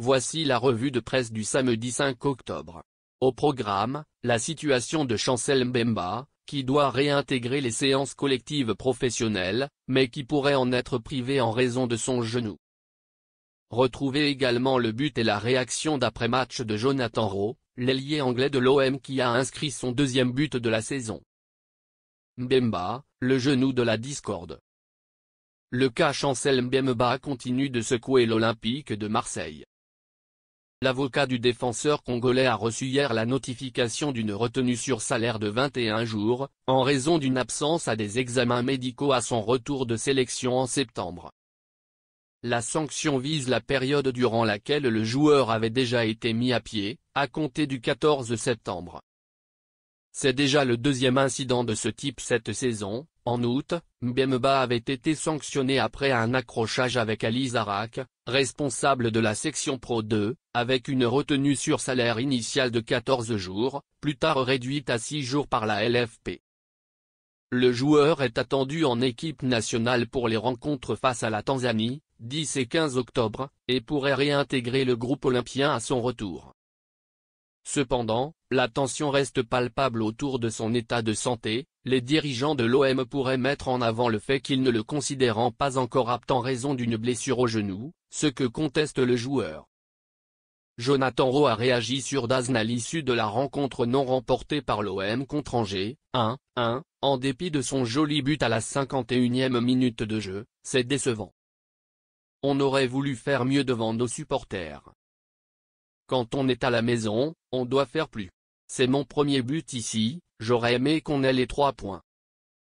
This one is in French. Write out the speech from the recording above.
voici la revue de presse du samedi 5 octobre. Au programme, la situation de Chancel Mbemba, qui doit réintégrer les séances collectives professionnelles, mais qui pourrait en être privé en raison de son genou. Retrouvez également le but et la réaction d'après-match de Jonathan Rowe, l'ailier anglais de l'OM qui a inscrit son deuxième but de la saison. Mbemba, le genou de la discorde. Le cas Chancel Mbemba continue de secouer l'Olympique de Marseille. L'avocat du défenseur congolais a reçu hier la notification d'une retenue sur salaire de 21 jours, en raison d'une absence à des examens médicaux à son retour de sélection en septembre. La sanction vise la période durant laquelle le joueur avait déjà été mis à pied, à compter du 14 septembre. C'est déjà le deuxième incident de ce type cette saison. En août, Mbemba avait été sanctionné après un accrochage avec Ali Zarak, responsable de la section Pro 2, avec une retenue sur salaire initiale de 14 jours, plus tard réduite à 6 jours par la LFP. Le joueur est attendu en équipe nationale pour les rencontres face à la Tanzanie, 10 et 15 octobre, et pourrait réintégrer le groupe olympien à son retour. Cependant, la tension reste palpable autour de son état de santé. Les dirigeants de l'OM pourraient mettre en avant le fait qu'ils ne le considérant pas encore apte en raison d'une blessure au genou, ce que conteste le joueur. Jonathan Rowe a réagi sur DAZN à l'issue de la rencontre non remportée par l'OM contre Angers, 1-1, en dépit de son joli but à la 51e minute de jeu, c'est décevant. On aurait voulu faire mieux devant nos supporters. Quand on est à la maison, on doit faire plus. C'est mon premier but ici, j'aurais aimé qu'on ait les 3 points.